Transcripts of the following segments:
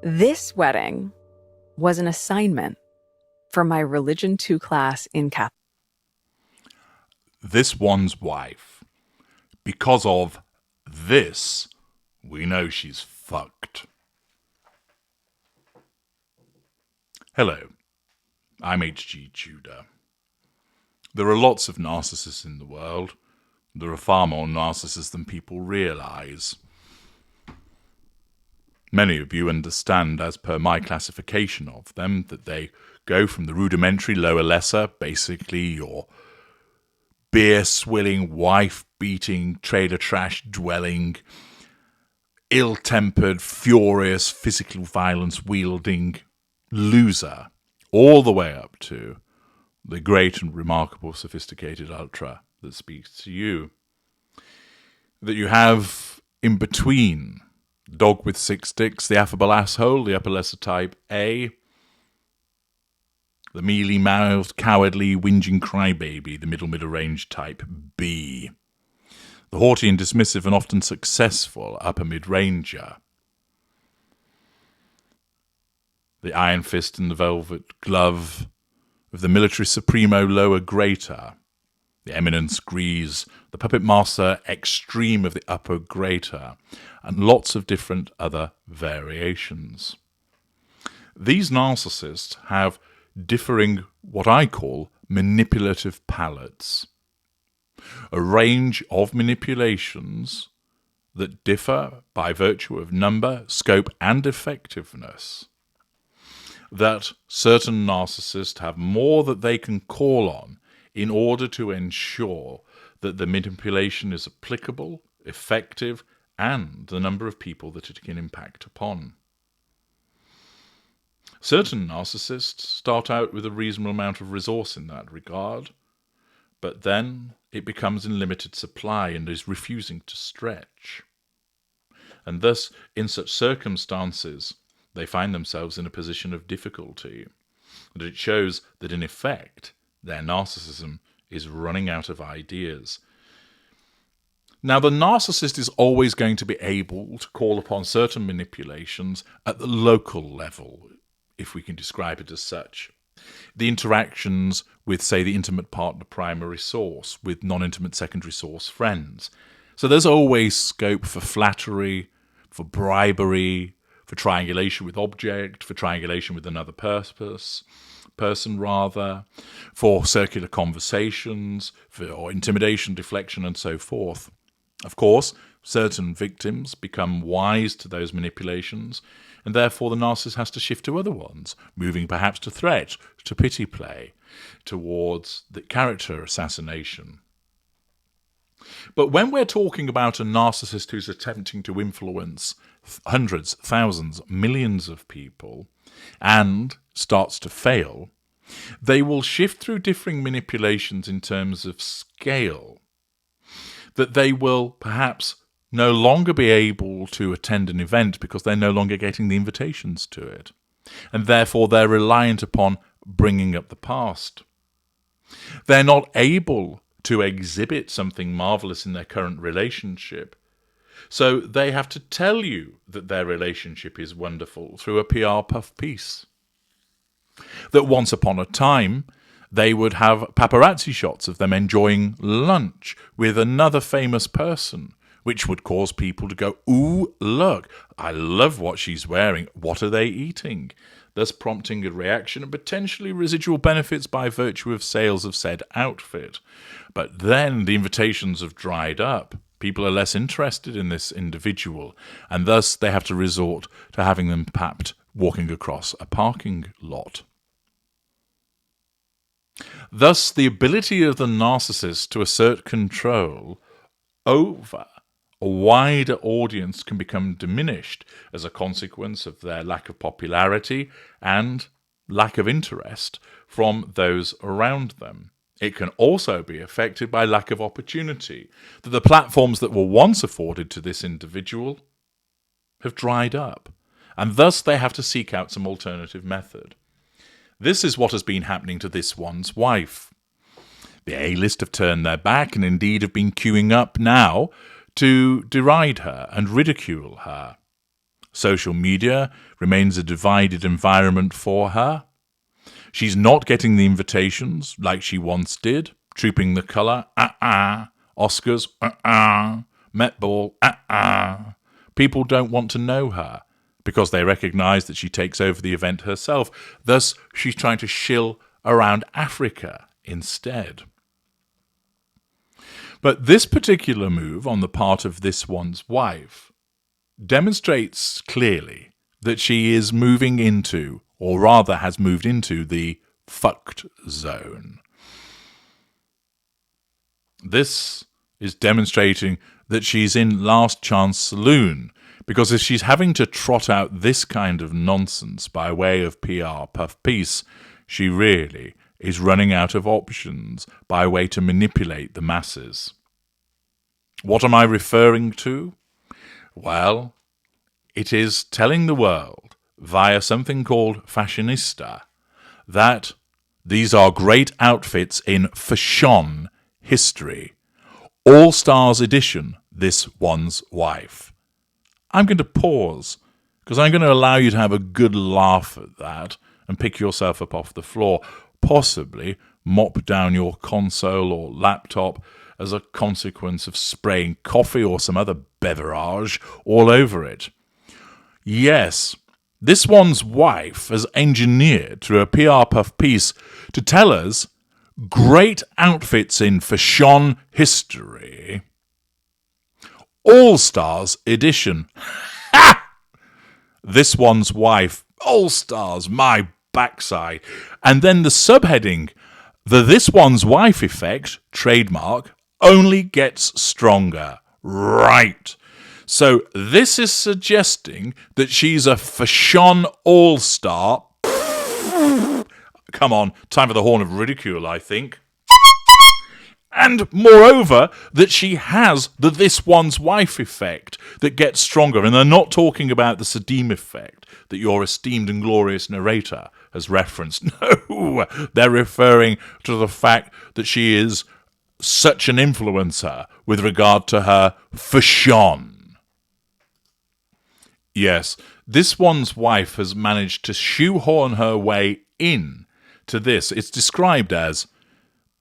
This wedding was an assignment for my Religion 2 class in Catholic. This one's wife. Because of this, we know she's fucked. Hello, I'm hgTudor. There are lots of narcissists in the world. There are far more narcissists than people realise. Many of you understand, as per my classification of them, that they go from the rudimentary lower lesser, basically your beer-swilling, wife-beating, trailer trash dwelling, ill-tempered, furious, physical violence-wielding loser, all the way up to the great and remarkable sophisticated ultra that speaks to you. That you have in between dog with six dicks, the affable asshole, the upper lesser type A, the mealy-mouthed, cowardly, whinging crybaby, the middle range type B, the haughty and dismissive and often successful upper mid-ranger, the iron fist and the velvet glove of the military supremo lower greater, the eminence grease, the puppet master extreme of the upper greater, and lots of different other variations. These narcissists have differing, what I call, manipulative palettes. A range of manipulations that differ by virtue of number, scope, and effectiveness. That certain narcissists have more that they can call on in order to ensure that the manipulation is applicable, effective, and the number of people that it can impact upon. Certain narcissists start out with a reasonable amount of resource in that regard, but then it becomes in limited supply and is refusing to stretch. And thus, in such circumstances, they find themselves in a position of difficulty. And it shows that, in effect, their narcissism is running out of ideas. Now, the narcissist is always going to be able to call upon certain manipulations at the local level, if we can describe it as such. The interactions with, say, the intimate partner primary source, with non-intimate secondary source friends. So there's always scope for flattery, for bribery, for triangulation with object, for triangulation with another person, for circular conversations, for intimidation, deflection, and so forth. Of course, certain victims become wise to those manipulations, and therefore the narcissist has to shift to other ones, moving perhaps to threat, to pity play, towards the character assassination. But when we're talking about a narcissist who's attempting to influence hundreds, thousands, millions of people, and starts to fail, they will shift through differing manipulations in terms of scale. That they will perhaps no longer be able to attend an event because they're no longer getting the invitations to it. And therefore they're reliant upon bringing up the past. They're not able to exhibit something marvelous in their current relationship. So they have to tell you that their relationship is wonderful through a PR puff piece. That once upon a time, they would have paparazzi shots of them enjoying lunch with another famous person, which would cause people to go, ooh, look, I love what she's wearing. What are they eating? Thus prompting a reaction and potentially residual benefits by virtue of sales of said outfit. But then the invitations have dried up. People are less interested in this individual, and thus they have to resort to having them papped walking across a parking lot. Thus, the ability of the narcissist to assert control over a wider audience can become diminished as a consequence of their lack of popularity and lack of interest from those around them. It can also be affected by lack of opportunity, that the platforms that were once afforded to this individual have dried up, and thus they have to seek out some alternative method. This is what has been happening to this one's wife. The A-list have turned their back and indeed have been queuing up now to deride her and ridicule her. Social media remains a divided environment for her. She's not getting the invitations like she once did. Trooping the Colour, Oscars, Met Ball, People don't want to know her because they recognise that she takes over the event herself. Thus, she's trying to shill around Africa instead. But this particular move on the part of this one's wife demonstrates clearly that she is moving into, or rather has moved into, the fucked zone. This is demonstrating that she's in last chance saloon, because if she's having to trot out this kind of nonsense by way of PR puff piece, she really is running out of options by way to manipulate the masses. What am I referring to? Well, it is telling the world via something called Fashionista that these are great outfits in fashion history. All Stars edition, this one's wife. I'm going to pause because I'm going to allow you to have a good laugh at that and pick yourself up off the floor, possibly mop down your console or laptop as a consequence of spraying coffee or some other beverage all over it. Yes, this one's wife has engineered through a PR puff piece to tell us great outfits in fashion history. All Stars edition. Ha! This one's wife. All Stars, my backside. And then the subheading, the This One's Wife effect, trademark, only gets stronger. Right. So this is suggesting that she's a fashion all-star. Come on, time for the horn of ridicule, I think. And moreover, that she has the This One's Wife effect that gets stronger. And they're not talking about the Sadim effect that your esteemed and glorious narrator has referenced. No, they're referring to the fact that she is such an influencer with regard to her fashion. Yes, This One's Wife has managed to shoehorn her way in to this. It's described as,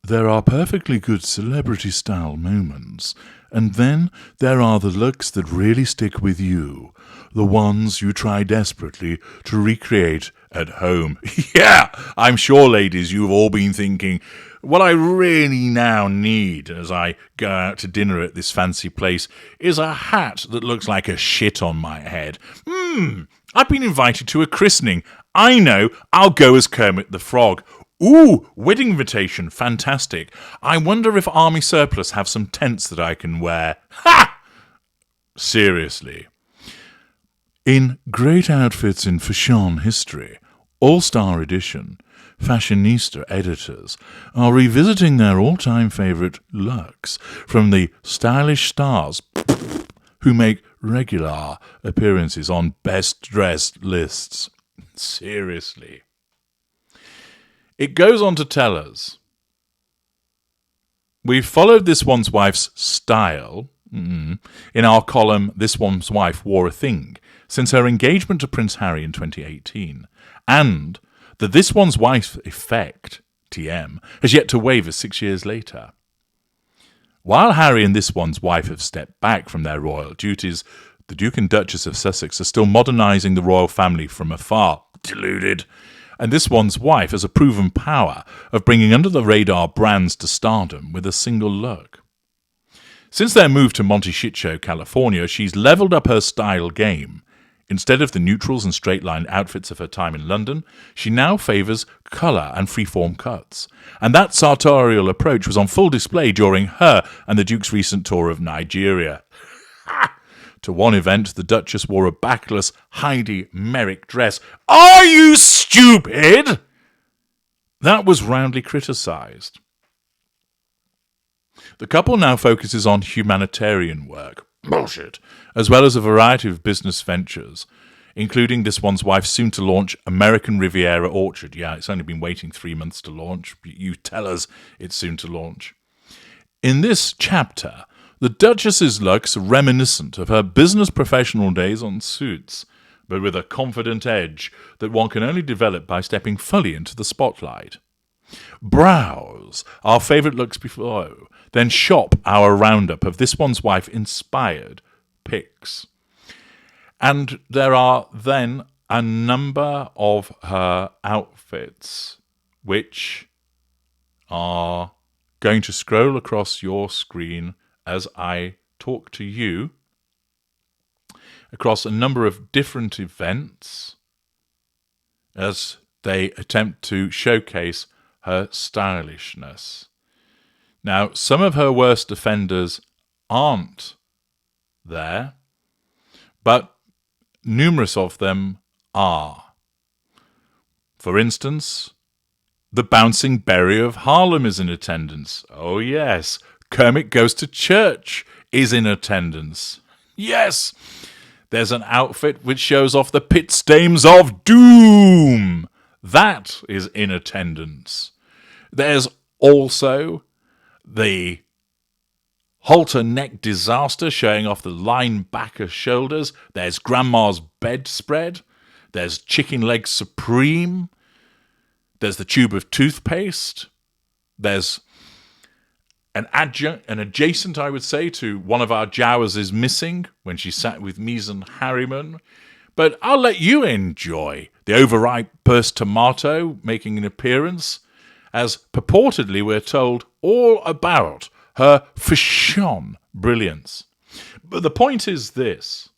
there are perfectly good celebrity-style moments, and then there are the looks that really stick with you, the ones you try desperately to recreate at home. Yeah, I'm sure, ladies, you've all been thinking, what I really now need as I go out to dinner at this fancy place is a hat that looks like a shit on my head. I've been invited to a christening. I know, I'll go as Kermit the Frog. Ooh, wedding invitation, fantastic. I wonder if Army Surplus have some tents that I can wear. Ha! Seriously. In Great Outfits in Fashion History, All-Star Edition, Fashionista editors are revisiting their all-time favourite looks from the stylish stars who make regular appearances on best-dressed lists. Seriously. It goes on to tell us, we've followed This One's Wife's style in our column This One's Wife Wore a Thing since her engagement to Prince Harry in 2018, and the This One's Wife effect, TM, has yet to waver 6 years later. While Harry and This One's Wife have stepped back from their royal duties, the Duke and Duchess of Sussex are still modernising the royal family from afar. Deluded. And This One's Wife has a proven power of bringing under-the-radar brands to stardom with a single look. Since their move to Monte Shitshow, California, she's levelled up her style game. Instead of the neutrals and straight-line outfits of her time in London, she now favours colour and freeform cuts. And that sartorial approach was on full display during her and the Duke's recent tour of Nigeria. To one event, the Duchess wore a backless Heidi Merrick dress. Are you stupid? That was roundly criticised. The couple now focuses on humanitarian work, bullshit, as well as a variety of business ventures, including This One's Wife soon to launch American Riviera Orchard. Yeah, it's only been waiting 3 months to launch. You tell us it's soon to launch. In this chapter, the Duchess's looks are reminiscent of her business professional days on Suits, but with a confident edge that one can only develop by stepping fully into the spotlight. Browse our favourite looks below, then shop our roundup of this one's wife inspired pics. And there are then a number of her outfits which are going to scroll across your screen as I talk to you across a number of different events as they attempt to showcase her stylishness. Now, some of her worst offenders aren't there, but numerous of them are. For instance, the Bouncing Berry of Harlem is in attendance. Oh yes, Kermit Goes to Church is in attendance. Yes, there's an outfit which shows off the pit stains of doom. That is in attendance. There's also the halter neck disaster showing off the linebacker shoulders. There's Grandma's bedspread. There's Chicken Leg Supreme. There's the tube of toothpaste. There's an adjacent, I would say, to one of our Jowers is missing when she sat with Mies and Harriman. But I'll let you enjoy the overripe burst tomato making an appearance, as purportedly we're told all about her fashion brilliance. But the point is this.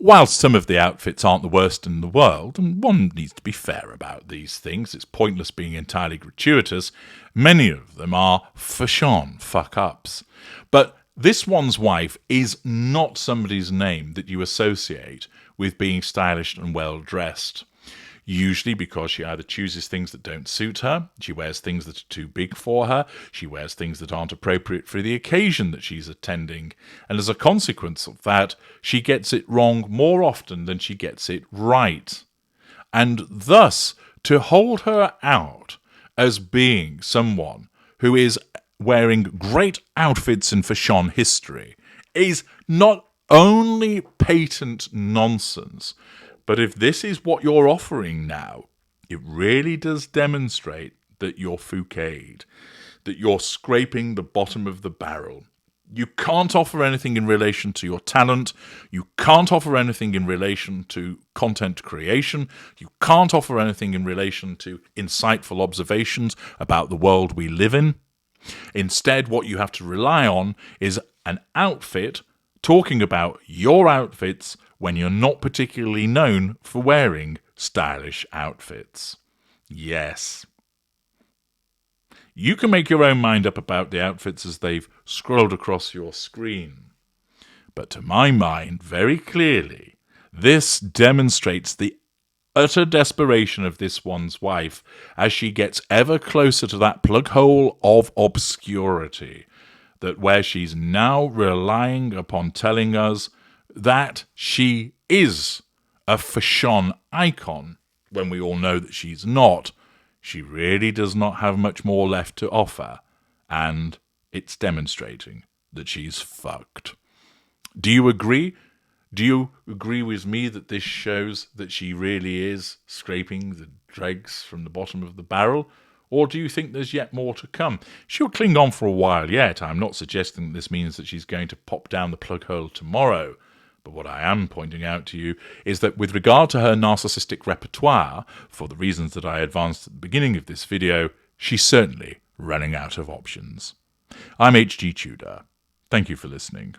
Whilst some of the outfits aren't the worst in the world, and one needs to be fair about these things, it's pointless being entirely gratuitous, many of them are fashion fuck-ups. But this one's wife is not somebody's name that you associate with being stylish and well-dressed. Usually because she either chooses things that don't suit her, she wears things that are too big for her, she wears things that aren't appropriate for the occasion that she's attending, and as a consequence of that, she gets it wrong more often than she gets it right. And thus, to hold her out as being someone who is wearing great outfits in fashion history is not only patent nonsense, but if this is what you're offering now, it really does demonstrate that you're fouquet'd, that you're scraping the bottom of the barrel. You can't offer anything in relation to your talent. You can't offer anything in relation to content creation. You can't offer anything in relation to insightful observations about the world we live in. Instead, what you have to rely on is an outfit talking about your outfits when you're not particularly known for wearing stylish outfits. Yes. You can make your own mind up about the outfits as they've scrolled across your screen. But to my mind, very clearly, this demonstrates the utter desperation of this one's wife as she gets ever closer to that plug hole of obscurity, that where she's now relying upon telling us that she is a fashion icon, when we all know that she's not. She really does not have much more left to offer, and it's demonstrating that she's fucked. Do you agree? Do you agree with me that this shows that she really is scraping the dregs from the bottom of the barrel? Or do you think there's yet more to come? She'll cling on for a while yet. I'm not suggesting this means that she's going to pop down the plug hole tomorrow. But what I am pointing out to you is that with regard to her narcissistic repertoire, for the reasons that I advanced at the beginning of this video, she's certainly running out of options. I'm HG Tudor. Thank you for listening.